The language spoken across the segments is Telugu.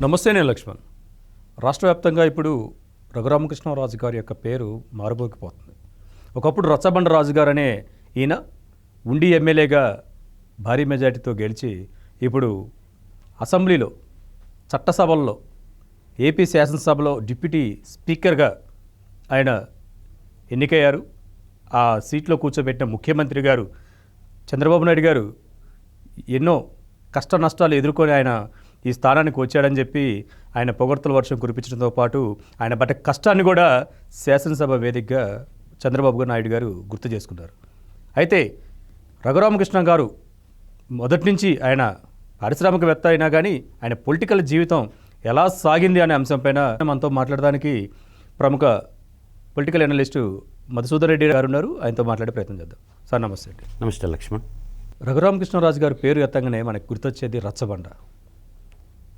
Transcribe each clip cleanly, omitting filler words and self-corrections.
నమస్తే, నేను లక్ష్మణ్. రాష్ట్ర వ్యాప్తంగా ఇప్పుడు రఘురామకృష్ణరాజు గారి యొక్క పేరు మారుమోగిపోతుంది. ఒకప్పుడు రచ్చబండ రాజు గారు అనే ఈయన ఉండి ఎమ్మెల్యేగా భారీ మెజార్టీతో గెలిచి ఇప్పుడు అసెంబ్లీలో, చట్టసభల్లో, ఏపీ శాసనసభలో డిప్యూటీ స్పీకర్గా ఆయన ఎన్నికయ్యారు. ఆ సీట్లో కూర్చోబెట్టిన ముఖ్యమంత్రి గారు చంద్రబాబు నాయుడు గారు ఎన్నో కష్ట నష్టాలు ఎదుర్కొని ఆయన ఈ స్థానానికి వచ్చాడని చెప్పి ఆయన పొగడ్తల వర్షం కురిపించడంతో పాటు ఆయన పడ్డ కష్టాన్ని కూడా శాసనసభ వేదికగా చంద్రబాబు నాయుడు గారు గుర్తు చేసుకున్నారు. అయితే రఘురామకృష్ణ గారు మొదటి నుంచి ఆయన పారిశ్రామికవేత్త అయినా కానీ ఆయన పొలిటికల్ జీవితం ఎలా సాగింది అనే అంశంపైన మనతో మాట్లాడడానికి ప్రముఖ పొలిటికల్ అనలిస్టు మధుసూదన్ రెడ్డి గారు ఉన్నారు. ఆయనతో మాట్లాడే ప్రయత్నం చేద్దాం. సార్ నమస్తే అండి. నమస్తే లక్ష్మణ్. రఘురామకృష్ణరాజు గారి పేరు ఎత్తగానే మనకు గుర్తొచ్చేది రచ్చబండ.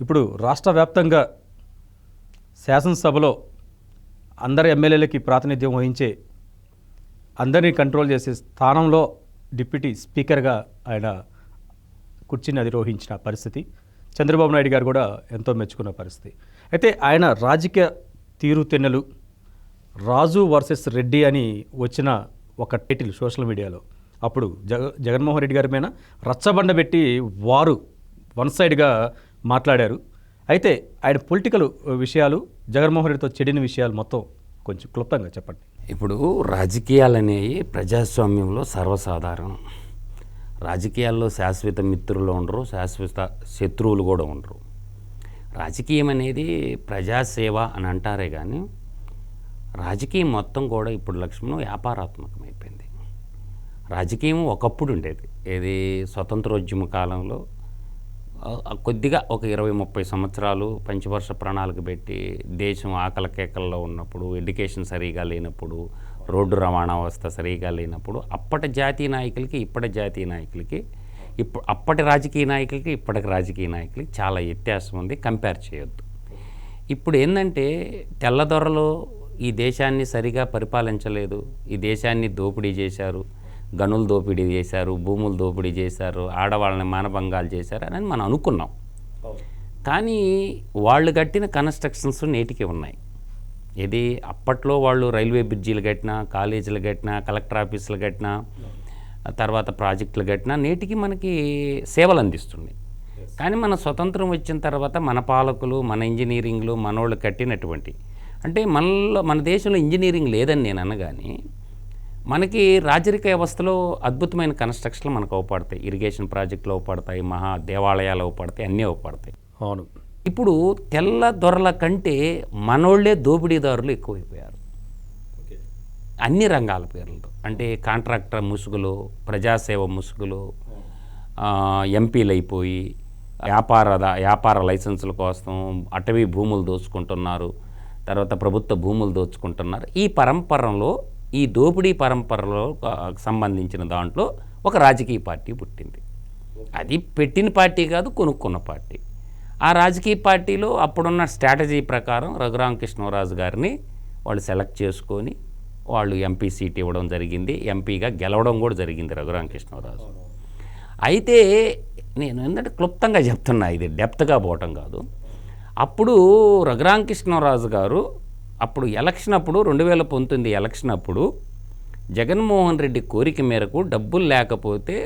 ఇప్పుడు రాష్ట్ర వ్యాప్తంగా శాసనసభలో అందరి ఎమ్మెల్యేలకి ప్రాతినిధ్యం వహించే, అందరినీ కంట్రోల్ చేసే స్థానంలో డిప్యూటీ స్పీకర్గా ఆయన కుర్చీని అధిరోహించిన పరిస్థితి. చంద్రబాబు నాయుడు గారు కూడా ఎంతో మెచ్చుకున్న పరిస్థితి. అయితే ఆయన రాజకీయ తీరుతెన్నులు రాజు వర్సెస్ రెడ్డి అని వచ్చిన ఒక టైటిల్ సోషల్ మీడియాలో అప్పుడు జగన్మోహన్ రెడ్డి గారి మీద రచ్చబండ పెట్టి వారు వన్ సైడ్గా మాట్లాడారు. అయితే ఆయన పొలిటికల్ విషయాలు, జగన్మోహన్ రెడ్డితో చెడిన విషయాలు మొత్తం కొంచెం క్లుప్తంగా చెప్పండి. ఇప్పుడు రాజకీయాలు అనేవి ప్రజాస్వామ్యంలో సర్వసాధారణం. రాజకీయాల్లో శాశ్వత మిత్రులు ఉండరు, శాశ్వత శత్రువులు కూడా ఉండరు. రాజకీయం అనేది ప్రజాసేవ అని అంటారే కానీ రాజకీయం మొత్తం కూడా ఇప్పుడు లక్ష్మణం వ్యాపారాత్మకమైపోయింది. రాజకీయం ఒకప్పుడు ఉండేది, ఏది స్వతంత్రోద్యమ కాలంలో కొద్దిగా ఒక 20-30 సంవత్సరాలు పంచవర్ష ప్రణాళిక పెట్టి దేశం ఆకలి కేకల్లో ఉన్నప్పుడు, ఎడ్యుకేషన్ సరిగా లేనప్పుడు, రోడ్డు రవాణా వ్యవస్థ సరిగా లేనప్పుడు అప్పటి జాతీయ నాయకులకి ఇప్పటి జాతీయ నాయకులకి, అప్పటి రాజకీయ నాయకులకి ఇప్పటికి రాజకీయ నాయకులకి చాలా వ్యత్యాసం ఉంది. కంపేర్ చేయొద్దు. ఇప్పుడు ఏంటంటే తెల్లదొరలు ఈ దేశాన్ని సరిగా పరిపాలించలేదు, ఈ దేశాన్ని దోపిడీ చేశారు, గనులు దోపిడీ చేశారు, భూములు దోపిడీ చేశారు, ఆడవాళ్ళని మానభంగాలు చేశారు అని మనం అనుకున్నాం. కానీ వాళ్ళు కట్టిన కన్స్ట్రక్షన్స్ నేటికి ఉన్నాయి. ఇది అప్పట్లో వాళ్ళు రైల్వే బ్రిడ్జీలు కట్టినా, కాలేజీలు కట్టినా, కలెక్టర్ ఆఫీసులు కట్టినా, తర్వాత ప్రాజెక్టులు కట్టినా నేటికి మనకి సేవలు అందిస్తుంది. కానీ మన స్వతంత్రం వచ్చిన తర్వాత మన పాలకులు, మన ఇంజనీరింగ్లు, మనోళ్ళు కట్టినటువంటి, అంటే మన దేశంలో ఇంజనీరింగ్ లేదని నేను అనగాని మనకి రాజరిక వ్యవస్థలో అద్భుతమైన కన్స్ట్రక్షన్లు మనకు అవపడతాయి. ఇరిగేషన్ ప్రాజెక్టులు అవపడతాయి, మహా దేవాలయాలు అవపడతాయి, అన్నీ అవపడతాయి. అవును. ఇప్పుడు తెల్ల దొరల కంటే మనోళ్లే దోపిడీదారులు ఎక్కువైపోయారు అన్ని రంగాల పేర్లతో. అంటే కాంట్రాక్టర్ ముసుగులు, ప్రజాసేవ ముసుగులు, ఎంపీలు అయిపోయి వ్యాపార లైసెన్సుల కోసం అటవీ భూములు దోచుకుంటున్నారు, తర్వాత ప్రభుత్వ భూములు దోచుకుంటున్నారు. ఈ పరంపరలో, ఈ దోపిడీ పరంపరలో సంబంధించిన దాంట్లో ఒక రాజకీయ పార్టీ పుట్టింది. అది పెట్టిన పార్టీ కాదు, కొనుక్కున్న పార్టీ. ఆ రాజకీయ పార్టీలో అప్పుడున్న స్ట్రాటజీ ప్రకారం రఘురామకృష్ణరాజు గారిని వాళ్ళు సెలెక్ట్ చేసుకొని వాళ్ళు ఎంపీ సీట్ ఇవ్వడం జరిగింది. ఎంపీగా గెలవడం కూడా జరిగింది రఘురామకృష్ణరాజు. అయితే నేను ఏంటంటే క్లుప్తంగా చెప్తున్నా, ఇది డెప్త్గా పోవటం కాదు. అప్పుడు రఘురామకృష్ణరాజు గారు అప్పుడు ఎలక్షన్ అప్పుడు 2019 ఎలక్షన్ అప్పుడు జగన్మోహన్ రెడ్డి కోరిక మేరకు డబ్బులు లేకపోతే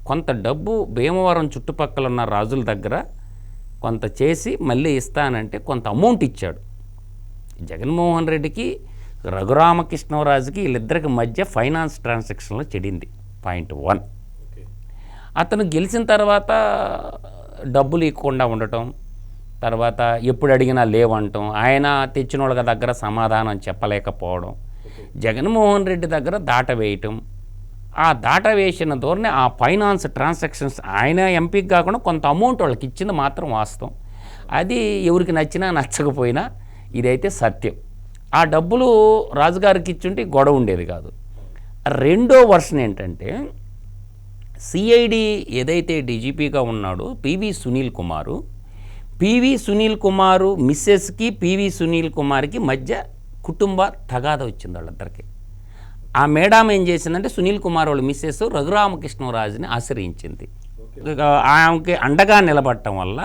కొంత డబ్బు భీమవరం చుట్టుపక్కల ఉన్న రాజుల దగ్గర కొంత చేసి మళ్ళీ ఇస్తానంటే కొంత అమౌంట్ ఇచ్చాడు. జగన్మోహన్ రెడ్డికి రఘురామకృష్ణరాజుకి వీళ్ళిద్దరికి మధ్య ఫైనాన్స్ ట్రాన్సాక్షన్లో చెడింది. పాయింట్ 1. అతను గెలిచిన తర్వాత డబ్బులు ఇవ్వకుండా ఉండటం, తర్వాత ఎప్పుడు అడిగినా లేవంటాం, ఆయన తెచ్చిన వాళ్ళ దగ్గర సమాధానం చెప్పలేకపోవడం, జగన్మోహన్ రెడ్డి దగ్గర దాట వేయటం, ఆ దాట వేసిన ధోరణి ఆ ఫైనాన్స్ ట్రాన్సాక్షన్స్ ఆయన ఎంపీకి కాకుండా కొంత అమౌంట్ వాళ్ళకి ఇచ్చింది మాత్రం వాస్తవం. అది ఎవరికి నచ్చినా నచ్చకపోయినా ఇదైతే సత్యం. ఆ డబ్బులు రాజుగారికి ఇచ్చుంటే గొడవ ఉండేది కాదు. రెండో వర్షన్ ఏంటంటే సిఐడి ఏదైతే డీజీపీగా ఉన్నాడో పివి సునీల్ కుమారు మిస్సెస్కి పివి సునీల్ కుమార్కి మధ్య కుటుంబ తగాద వచ్చింది వాళ్ళిద్దరికి. ఆ మేడం ఏం చేసిందంటే సునీల్ కుమార్ వాళ్ళ మిస్సెస్ రఘురామకృష్ణరాజుని ఆశ్రయించింది. ఆమెకి అండగా నిలబడటం వల్ల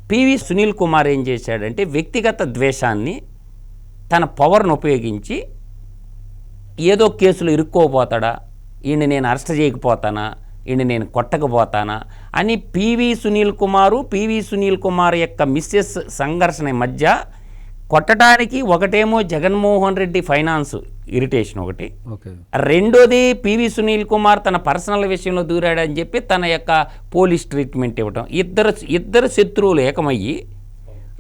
పివి సునీల్ కుమార్ ఏం చేశాడంటే వ్యక్తిగత ద్వేషాన్ని తన పవర్ను ఉపయోగించి ఏదో కేసులు ఇరుక్కోపోతాడా, ఈయన నేను అరెస్ట్ చేయకపోతానా, ఈయన నేను కొట్టకపోతానా అని పివి సునీల్ కుమార్ యొక్క మిస్సెస్ సంఘర్షణ మధ్య కొట్టడానికి ఒకటేమో జగన్మోహన్ రెడ్డి ఫైనాన్స్ ఇరిటేషన్ ఒకటి, రెండోది పివి సునీల్ కుమార్ తన పర్సనల్ విషయంలో దూరాడని చెప్పి తన యొక్క పోలీస్ ట్రీట్మెంట్ ఇవ్వడం, ఇద్దరు శత్రువులు ఏకమయ్యి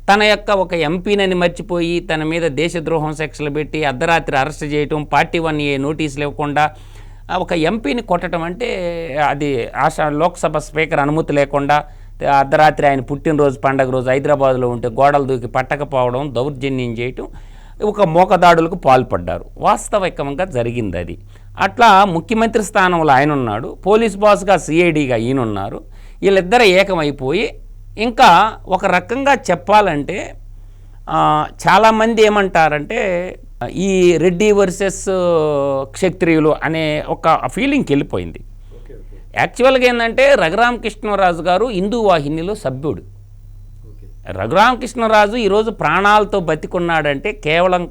తన యొక్క ఒక ఎంపీనని మర్చిపోయి తన మీద దేశద్రోహం సెక్షన్లు పెట్టి అర్ధరాత్రి అరెస్ట్ చేయటం, పార్టీ 1A నోటీసులు ఇవ్వకుండా ఒక ఎంపీని కొట్టడం అంటే అది లోక్సభ స్పీకర్ అనుమతి లేకుండా అర్ధరాత్రి ఆయన పుట్టినరోజు పండగ రోజు హైదరాబాద్లో ఉంటే గోడలు దూకి పట్టకపోవడం, దౌర్జన్యం చేయటం, ఒక మోకదాడులకు పాల్పడ్డారు. వాస్తవికంగా జరిగింది అది. అట్లా ముఖ్యమంత్రి స్థానంలో ఆయన ఉన్నాడు, పోలీస్ బాస్గా సిఐడిగా ఈయన ఉన్నారు. వీళ్ళిద్దరు ఏకమైపోయి ఇంకా ఒక రకంగా చెప్పాలంటే చాలామంది ఏమంటారంటే ఈ రెడ్డి వర్సెస్ క్షత్రియులు అనే ఒక ఫీలింగ్కి వెళ్ళిపోయింది. యాక్చువల్గా ఏంటంటే రఘురామకృష్ణరాజు గారు హిందూ వాహినిలో సభ్యుడు. రఘురామకృష్ణరాజు ఈరోజు ప్రాణాలతో బతికున్నాడంటే కేవలం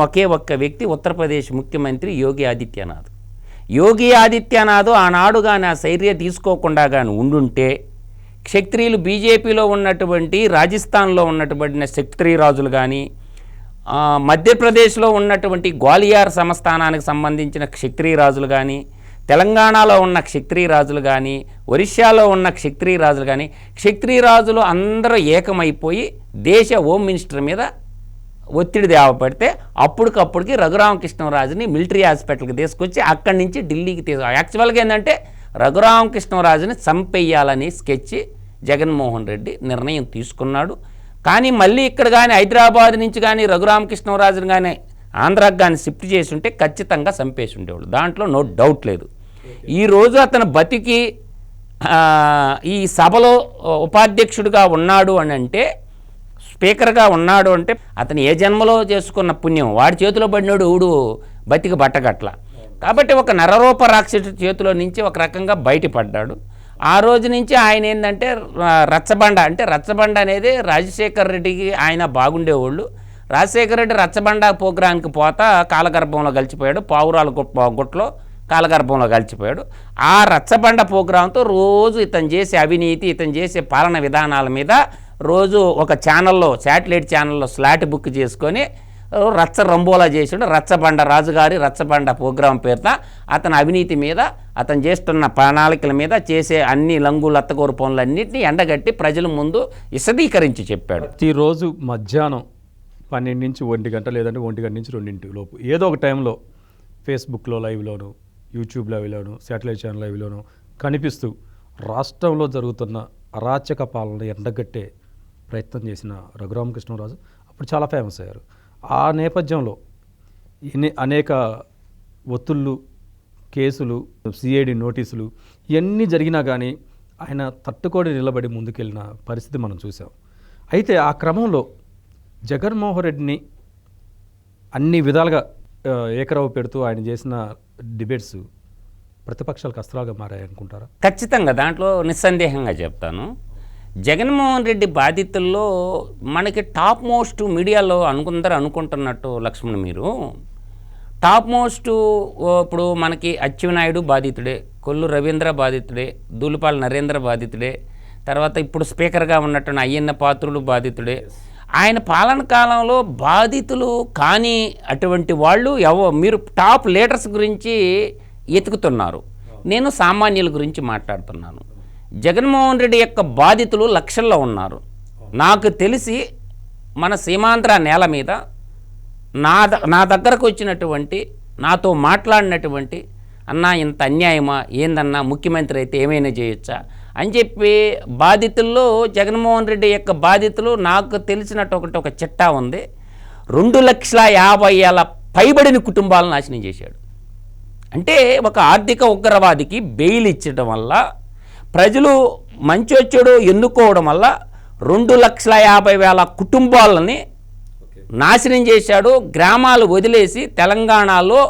ఒకే ఒక్క వ్యక్తి, ఉత్తరప్రదేశ్ ముఖ్యమంత్రి యోగి ఆదిత్యనాథ్. యోగి ఆదిత్యనాథ్ ఆనాడు కానీ ఆ శైర్య తీసుకోకుండా కానీ ఉండుంటే క్షత్రియులు బీజేపీలో ఉన్నటువంటి రాజస్థాన్లో ఉన్నటువంటి క్షత్రియరాజులు కానీ, మధ్యప్రదేశ్లో ఉన్నటువంటి గ్వాలియర్ సంస్థానానికి సంబంధించిన క్షత్రియరాజులు కానీ, తెలంగాణలో ఉన్న క్షత్రియరాజులు కానీ, ఒరిస్సాలో ఉన్న క్షత్రియరాజులు కానీ, క్షత్రియరాజులు అందరూ ఏకమైపోయి దేశ హోమ్ మినిస్టర్ మీద ఒత్తిడి దేవపడితే అప్పటికప్పటికి రఘురామకృష్ణరాజుని మిలిటరీ హాస్పిటల్కి తీసుకొచ్చి అక్కడి నుంచి ఢిల్లీకి యాక్చువల్గా ఏంటంటే రఘురామకృష్ణరాజుని చంపేయాలని స్కెచ్ జగన్మోహన్ రెడ్డి నిర్ణయం తీసుకున్నాడు. కానీ మళ్ళీ ఇక్కడ కానీ హైదరాబాద్ నుంచి కానీ రఘురామకృష్ణరాజుని కానీ ఆంధ్రాకి కానీ షిఫ్ట్ చేసి ఉంటే ఖచ్చితంగా చంపేసి ఉండేవాడు, దాంట్లో నో డౌట్ లేదు. ఈరోజు అతను బతికి ఈ సభలో ఉపాధ్యక్షుడిగా ఉన్నాడు అని అంటే, స్పీకర్గా ఉన్నాడు అంటే అతను ఏ జన్మలో చేసుకున్న పుణ్యం, వాడి చేతిలో పడినాడు ఊడు బతికి బట్టగట్ల. కాబట్టి ఒక నరరూప రాక్షసు చేతిలో నుంచి ఒక రకంగా బయటపడ్డాడు. ఆ రోజు నుంచి ఆయన ఏంటంటే రచ్చబండ అనేది రాజశేఖర్ రెడ్డికి ఆయన బాగుండేవాళ్ళు. రాజశేఖర రెడ్డి రచ్చబండ ప్రోగ్రాంకి పోతా కాలగర్భంలో కలిసిపోయాడు, పావురాల గుట్లో కాలగర్భంలో కలిసిపోయాడు. ఆ రచ్చబండ ప్రోగ్రాంతో రోజు ఇతను చేసే అవినీతి, ఇతను చేసే పాలన విధానాల మీద రోజు ఒక ఛానల్లో, శాటిలైట్ ఛానల్లో స్లాట్ బుక్ చేసుకొని రంబోలా చేసాడు. రచ్చబండ ప్రోగ్రాం పేరుతో అతని అవినీతి మీద, అతను చేస్తున్న ప్రణాళికల మీద, చేసే అన్ని లంగులు అత్తగోరు పనులన్నింటినీ ఎండగట్టి ప్రజల ముందు విశదీకరించి చెప్పాడు. ప్రతిరోజు మధ్యాహ్నం 12 నుంచి 1 గంట, లేదంటే 1 గంట నుంచి 2 లోపు ఏదో ఒక టైంలో ఫేస్బుక్లో లైవ్లోను, యూట్యూబ్ లైవ్లోను, శాటిలైట్ ఛానల్ లైవ్లోను కనిపిస్తూ రాష్ట్రంలో జరుగుతున్న అరాచక పాలన ఎండగట్టే ప్రయత్నం చేసిన రఘురామకృష్ణరాజు అప్పుడు చాలా ఫేమస్ అయ్యారు. ఆ నేపథ్యంలో అనేక ఒత్తుళ్ళు, కేసులు, సిఐడి నోటీసులు ఇవన్నీ జరిగినా కానీ ఆయన తట్టుకొని నిలబడి ముందుకెళ్ళిన పరిస్థితి మనం చూసాం. అయితే ఆ క్రమంలో జగన్మోహన్ రెడ్డిని అన్ని విధాలుగా ఏకరవ పెడుతూ ఆయన చేసిన డిబేట్స్ ప్రతిపక్షాలకు అస్త్రాలుగా మారాయనుకుంటారా? ఖచ్చితంగా, దాంట్లో నిస్సందేహంగా చెప్తాను. జగన్మోహన్ రెడ్డి బాధితుల్లో మనకి టాప్ మోస్ట్ మీడియాలో అందరూ అనుకుంటున్నట్టు లక్ష్మణ్, మీరు టాప్ మోస్ట్ ఇప్పుడు మనకి అచ్చెన్నాయుడు బాధితుడే, కొల్లు రవీంద్ర బాధితుడే, దూలిపాల నరేంద్ర బాధితుడే, తర్వాత ఇప్పుడు స్పీకర్గా ఉన్నట్టు అయ్యన్న పాత్రుడు బాధితుడే. ఆయన పాలన కాలంలో బాధితులు కానీ అటువంటి వాళ్ళు మీరు టాప్ లీడర్స్ గురించి ఎతుకుతున్నారు, నేను సామాన్యుల గురించి మాట్లాడుతున్నాను. జగన్మోహన్ రెడ్డి యొక్క బాధితులు లక్షల్లో ఉన్నారు. నాకు తెలిసి మన సీమాంధ్ర నేల మీద నా దగ్గరకు వచ్చినటువంటి, నాతో మాట్లాడినటువంటి, అన్నా ఇంత అన్యాయమా, ఏందన్నా ముఖ్యమంత్రి అయితే ఏమైనా చేయొచ్చా అని చెప్పి బాధితుల్లో జగన్మోహన్ రెడ్డి యొక్క బాధితులు నాకు తెలిసినట్టు ఒక చిట్టా ఉంది. 2,50,000 పైబడిన కుటుంబాలను నాశనం చేశాడు. అంటే ఒక ఆర్థిక ఉగ్రవాదికి బెయిల్ ఇచ్చడం వల్ల, ప్రజలు మంచొచ్చుడు ఎన్నుకోవడం వల్ల 2,50,000 కుటుంబాలని నాశనం చేశాడు. గ్రామాలు వదిలేసి తెలంగాణలో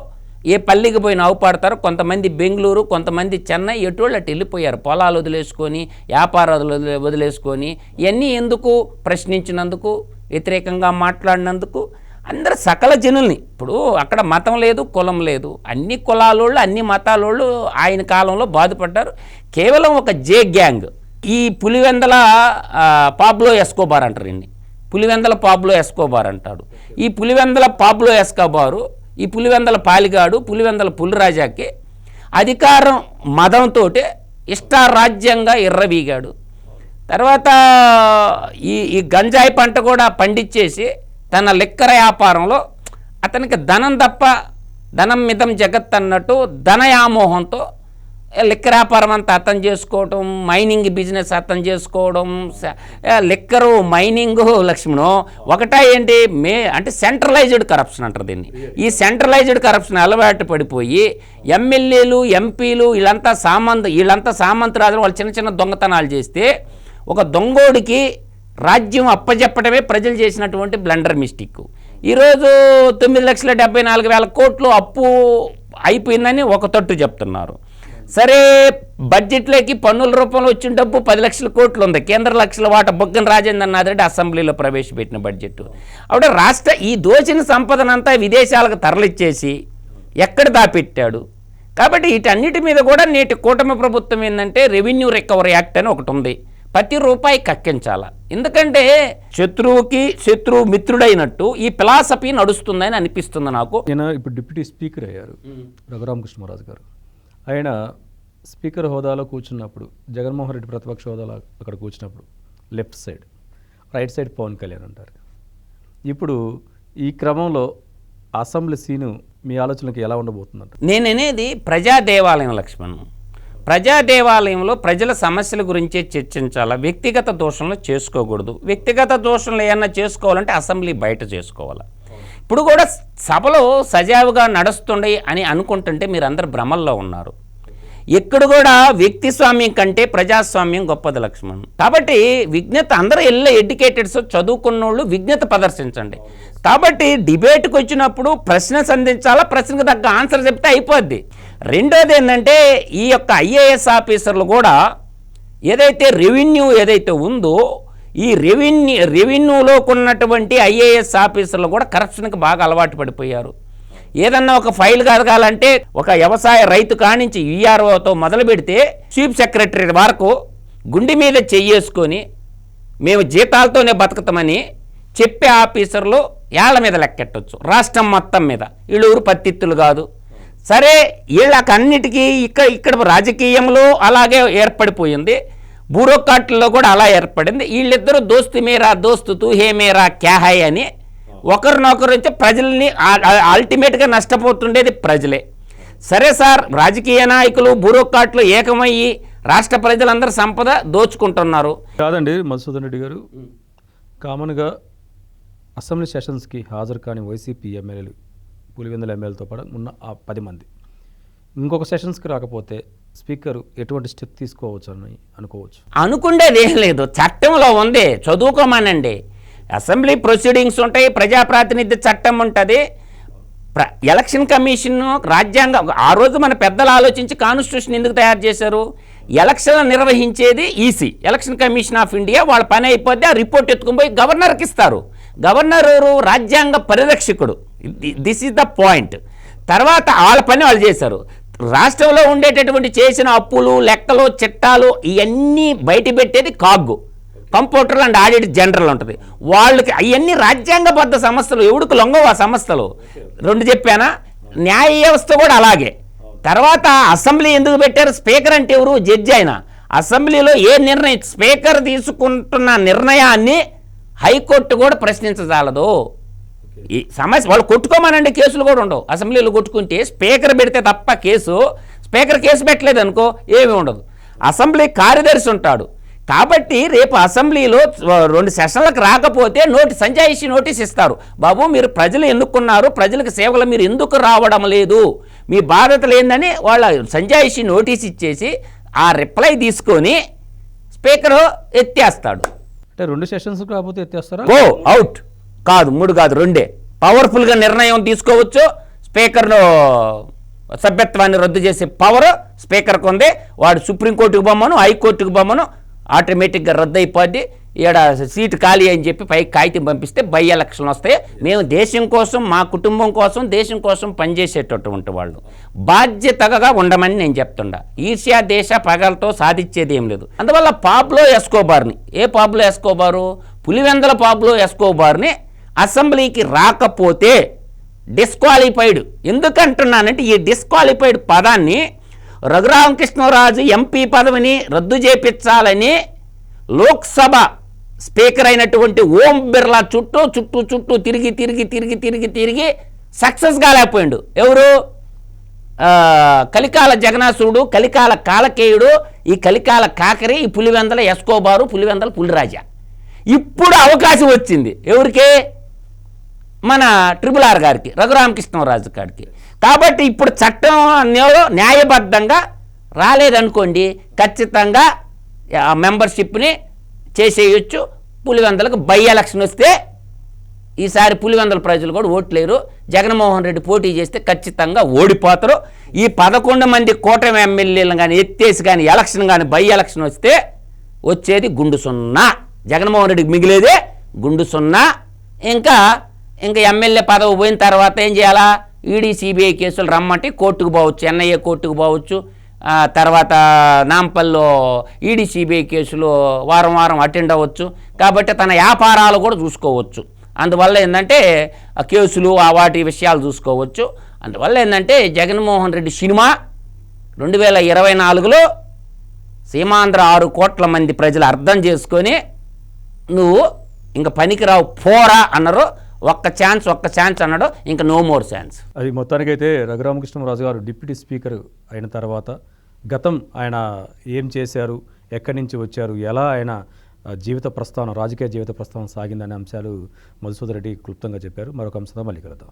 ఏ పల్లికి పోయిన అవుపాడతారు, కొంతమంది బెంగళూరు, కొంతమంది చెన్నై, ఎటువంటి అటు వెళ్ళిపోయారు. పొలాలు వదిలేసుకొని, వ్యాపారాలు వదిలేసుకొని, ఇవన్నీ ఎందుకు? ప్రశ్నించినందుకు, వ్యతిరేకంగా మాట్లాడినందుకు. అందరు సకల జనుల్ని, ఇప్పుడు అక్కడ మతం లేదు, కులం లేదు, అన్ని కులాలోళ్ళు, అన్ని మతాలోళ్ళు ఆయన కాలంలో బాధపడ్డారు. కేవలం ఒక జే గ్యాంగ్, ఈ పులివెందల పాబ్లో ఎస్కోబార్ అంటారు, ఇన్ని పులివెందల పాబ్లో ఎస్కోబార్ అంటాడు. ఈ పులివెందల పాబ్లో ఎస్కోబారు, ఈ పులివెందల పాలిగాడు, పులివెందల పులిరాజాకి అధికారం మదంతో ఇష్టారాజ్యంగా ఎర్రవీగాడు. తర్వాత ఈ గంజాయి పంట కూడా పండించేసి తన లిక్కర వ్యాపారంలో అతనికి ధనం తప్ప ధనం మితం జగత్ అన్నట్టు ధనయామోహంతో లిక్కర్ వ్యాపారం అంతా అర్థం చేసుకోవడం, మైనింగ్ బిజినెస్ అర్థం చేసుకోవడం, లిక్కరు మైనింగు లక్ష్మణం ఒకటా ఏంటి అంటే సెంట్రలైజ్డ్ కరప్షన్ అంటారు దీన్ని. ఈ సెంట్రలైజ్డ్ కరప్షన్ అలవాటు పడిపోయి ఎమ్మెల్యేలు, ఎంపీలు వీళ్ళంతా సామంతరాజులు వాళ్ళు చిన్న చిన్న దొంగతనాలు చేస్తే ఒక దొంగోడికి రాజ్యం అప్పజెప్పడమే ప్రజలు చేసినటువంటి బ్లండర్ మిస్టేక్. ఈరోజు 9,74,000 కోట్లు అప్పు అయిపోయిందని ఒక తట్టు చెప్తున్నారు. సరే, బడ్జెట్లోకి పన్నుల రూపంలో వచ్చిన డబ్బు 10 లక్షల కోట్లు ఉంది. కేంద్ర లక్షల వాటా బొగ్గన రాజేంద్రనాథ్ రెడ్డి అసెంబ్లీలో ప్రవేశపెట్టిన బడ్జెట్. అప్పుడు ఈ దోచిన సంపదనంతా విదేశాలకు తరలిచ్చేసి ఎక్కడ దాపెట్టాడు. కాబట్టి వీటన్నిటి మీద కూడా నేటి కూటమి ప్రభుత్వం ఏంటంటే రెవెన్యూ రికవరీ యాక్ట్ అని ఒకటి ఉంది. ప్రతి రూపాయి కక్కించాల. ఎందుకంటే శత్రువు మిత్రుడైనట్టు ఈ ఫిలాసఫీ నడుస్తుందని అనిపిస్తుంది నాకు. ఆయన ఇప్పుడు డిప్యూటీ స్పీకర్ అయ్యారు రఘురామకృష్ణరాజు గారు. ఆయన స్పీకర్ హోదాలో కూర్చున్నప్పుడు, జగన్మోహన్ రెడ్డి ప్రతిపక్ష హోదాలో అక్కడ కూర్చున్నప్పుడు left side, right side Pawan Kalyan అంటారు. ఇప్పుడు ఈ క్రమంలో అసెంబ్లీ సీను మీ ఆలోచనకి ఎలా ఉండబోతుందంట? నేననేది ప్రజా దేవాలయం లక్ష్మణ్. ప్రజా దేవాలయంలో ప్రజల సమస్యల గురించే చర్చించాలా, వ్యక్తిగత దోషంలో చేసుకోకూడదు. వ్యక్తిగత దోషంలో ఏమన్నా చేసుకోవాలంటే అసెంబ్లీ బయట చేసుకోవాలి. ఇప్పుడు కూడా సభలో సజావుగా నడుస్తుండే అని అనుకుంటుంటే మీరందరూ భ్రమల్లో ఉన్నారు. ఎక్కడ కూడా వ్యక్తి స్వామ్యం కంటే ప్రజాస్వామ్యం గొప్పది లక్ష్మణ్. కాబట్టి విజ్ఞత, అందరూ ఎడ్యుకేటెడ్స్, చదువుకున్నోళ్ళు విజ్ఞత ప్రదర్శించండి. కాబట్టి డిబేట్కి వచ్చినప్పుడు ప్రశ్న సంధించాలా, ప్రశ్నకు తగ్గ ఆన్సర్ చెప్తే అయిపోద్ది. రెండోది ఏంటంటే ఈ యొక్క ఐఏఎస్ ఆఫీసర్లు కూడా ఏదైతే రెవెన్యూ ఏదైతే ఉందో ఈ రెవెన్యూలో ఉన్నటువంటి ఐఏఎస్ ఆఫీసర్లు కూడా కరప్షన్కి బాగా అలవాటు పడిపోయారు. ఏదన్నా ఒక ఫైల్ కదగాలంటే ఒక వ్యవసాయ రైతు కానించి ఈఆర్ఓతో మొదలు పెడితే చీఫ్ సెక్రటరీ వరకు గుండె మీద చెయ్యేసుకొని మేము జీతాలతోనే బతుకుతామని చెప్పే ఆఫీసర్లు ఏళ్ల మీద లెక్కెట్టవచ్చు, రాష్ట్రం మొత్తం మీద. వీళ్ళూరు పత్తిత్తులు కాదు. సరే, వీళ్ళకన్నిటికీ ఇక్కడ రాజకీయంలో అలాగే ఏర్పడిపోయింది, బ్యూరోక్రాట్లో కూడా అలా ఏర్పడింది. వీళ్ళిద్దరూ దోస్తు మేరా దోస్తు తూ హే మేరా క్యా హై అని ఒకరినొకరు వచ్చి ప్రజల్ని అల్టిమేట్గా నష్టపోతుండేది ప్రజలే. సరే సార్, రాజకీయ నాయకులు బ్యూరోక్రాట్లు ఏకమయ్యి రాష్ట్ర ప్రజలందరూ సంపద దోచుకుంటున్నారు. కాదండి మధుసూదన్ రెడ్డి గారు, కామన్గా అసెంబ్లీ సెషన్స్కి హాజరు కాని వైసీపీ ఎమ్మెల్యేలు, పులివెందుల ఎమ్మెల్యేలతో పాటు ఉన్న ఆ 10 మంది ఇంకొక సెషన్స్కి రాకపోతే స్పీకర్ ఎటువంటి స్టెప్ తీసుకోవచ్చు అని అనుకోవచ్చు? అనుకుండేది ఏం లేదు, చట్టంలో ఉంది, చదువుకోమానండి. అసెంబ్లీ ప్రొసీడింగ్స్ ఉంటాయి, ప్రజాప్రాతినిధ్య చట్టం ఉంటుంది, ఎలక్షన్ కమిషన్, రాజ్యాంగం. ఆ రోజు మన పెద్దలు ఆలోచించి కాన్స్టిట్యూషన్ ఎందుకు తయారు చేశారు? ఎలక్షన్లు నిర్వహించేది EC, election commission of India. వాళ్ళ పని అయిపోతే ఆ రిపోర్ట్ ఎత్తుకుని పోయి గవర్నర్కి ఇస్తారు. గవర్నర్ రాజ్యాంగ పరిరక్షకుడు. This is the point. తర్వాత వాళ్ళ పని వాళ్ళు చేశారు. రాష్ట్రంలో ఉండేటటువంటి చేసిన అప్పులు, లెక్కలు, చట్టాలు ఇవన్నీ బయట పెట్టేది కాగ్గు, కంప్యూటర్ అండ్ ఆడిట్ జనరల్ ఉంటుంది. వాళ్ళకి అవన్నీ రాజ్యాంగబద్ధ సంస్థలు, ఎవడికి లొంగవు ఆ సంస్థలు. 2 చెప్పానా? న్యాయ వ్యవస్థ కూడా అలాగే. తర్వాత అసెంబ్లీ ఎందుకు పెట్టారు? స్పీకర్ అంటే ఎవరు? జడ్జి. ఆయన అసెంబ్లీలో ఏ నిర్ణయం, స్పీకర్ తీసుకుంటున్న నిర్ణయాన్ని హైకోర్టు కూడా ప్రశ్నించజాలదు. ఈ సమస్య వాళ్ళు కొట్టుకోమనండి, కేసులు కూడా ఉండవు. అసెంబ్లీలో కొట్టుకుంటే స్పీకర్ పెడితే తప్ప కేసు, స్పీకర్ కేసు పెట్టలేదు అనుకో ఏమీ ఉండదు. అసెంబ్లీ కార్యదర్శి ఉంటాడు. కాబట్టి రేపు అసెంబ్లీలో 2 సెషన్లకు రాకపోతే సంజాయిషి నోటీస్ ఇస్తారు. బాబు, మీరు ప్రజలు ఎన్నుకున్నారు, ప్రజలకు సేవలు మీరు ఎందుకు రావడం లేదు, మీ బాధ్యతలు ఏందని వాళ్ళ సంజాయిషి నోటీస్ ఇచ్చేసి ఆ రిప్లై తీసుకొని స్పీకరు ఎత్తేస్తాడు. అంటే 2 సెషన్స్కి రాకపోతే ఎత్తేస్తారా? Go out. కాదు, 3 కాదు, 2. పవర్ఫుల్గా నిర్ణయం తీసుకోవచ్చు. స్పీకర్ను సభ్యత్వాన్ని రద్దు చేసే పవర్ స్పీకర్కి ఉంది. వాడు సుప్రీంకోర్టుకు బొమ్మను, హైకోర్టుకు బొమ్మను, ఆటోమేటిక్గా రద్దు అయిపోద్ది. ఈడ సీటు ఖాళీ అని చెప్పి పైకి కాగితం పంపిస్తే బై ఎలక్షన్ వస్తాయి. మేము దేశం కోసం, మా కుటుంబం కోసం, దేశం కోసం పనిచేసేటటువంటి వాళ్ళు బాధ్యతగా ఉండమని నేను చెప్తుండా. ఈర్ష్యా దేశ పగలతో సాధించేది ఏం లేదు. అందువల్ల పాబ్లో ఎస్కోబార్ని, ఏ పాబ్లో ఎస్కోబారు, పులివెందల పాబ్లో ఎస్కోబార్ని అసెంబ్లీకి రాకపోతే డిస్క్వాలిఫైడ్. ఎందుకంటున్నానంటే ఈ డిస్క్వాలిఫైడ్ పదాన్ని రఘురామకృష్ణరాజు ఎంపీ పదవిని రద్దు చేపించాలని లోక్సభ స్పీకర్ అయినటువంటి ఓం బిర్లా చుట్టూ తిరిగి సక్సెస్ కాలేకపోయాడు. ఎవరు? కలికాల జగనాసురుడు, కలికాల కాలకేయుడు, ఈ కలికాల కాకరి, ఈ పులివెందల ఎస్కోబారు, పులివెందల పులిరాజా. ఇప్పుడు అవకాశం వచ్చింది ఎవరికి? మన RRR గారికి, రఘురామకృష్ణరాజు గారికి. కాబట్టి ఇప్పుడు చట్టం న్యాయబద్ధంగా రాలేదనుకోండి, ఖచ్చితంగా మెంబర్షిప్ని చేసేయచ్చు. పులివెందలకు బై ఎలక్షన్ వస్తే ఈసారి పులివెందల ప్రజలు కూడా ఓట్లేరు. జగన్మోహన్ రెడ్డి పోటీ చేస్తే ఖచ్చితంగా ఓడిపోతారు. ఈ 11 మంది కూటమి ఎమ్మెల్యేలు కానీ ఎత్తేసి కానీ ఎలక్షన్ కానీ బై ఎలక్షన్ వస్తే వచ్చేది గుండు సున్నా. జగన్మోహన్ రెడ్డికి మిగిలేదే గుండు సున్నా. ఇంకా ఎమ్మెల్యే పదవి పోయిన తర్వాత ఏం చేయాలా? ఈడీ సిబిఐ కేసులు రమ్మంటే కోర్టుకు పోవచ్చు, ఎన్ఐఏ కోర్టుకు పోవచ్చు. తర్వాత నాంపల్లో ఈడీ సిబిఐ కేసులు వారం అటెండ్ అవ్వచ్చు. కాబట్టి తన వ్యాపారాలు కూడా చూసుకోవచ్చు. అందువల్ల ఏంటంటే కేసులు వాటి విషయాలు చూసుకోవచ్చు. అందువల్ల ఏంటంటే జగన్మోహన్ రెడ్డి సినిమా 2024లో సీమాంధ్ర 6 కోట్ల మంది ప్రజలు అర్థం చేసుకొని నువ్వు ఇంక పనికిరావు పోరా అన్నారు. ఒక్క ఛాన్స్ అన్నాడు, ఇంకా నో మోర్ ఛాన్స్. అది మొత్తానికైతే రఘురామకృష్ణరాజు గారు డిప్యూటీ స్పీకర్ అయిన తర్వాత గతం ఆయన ఏం చేశారు, ఎక్కడి నుంచి వచ్చారు, ఎలా ఆయన రాజకీయ జీవిత ప్రస్థానం సాగిందనే అంశాలు మధుసూదన్ రెడ్డి క్లుప్తంగా చెప్పారు. మరొక అంశంతో మళ్ళీ కలుద్దాం.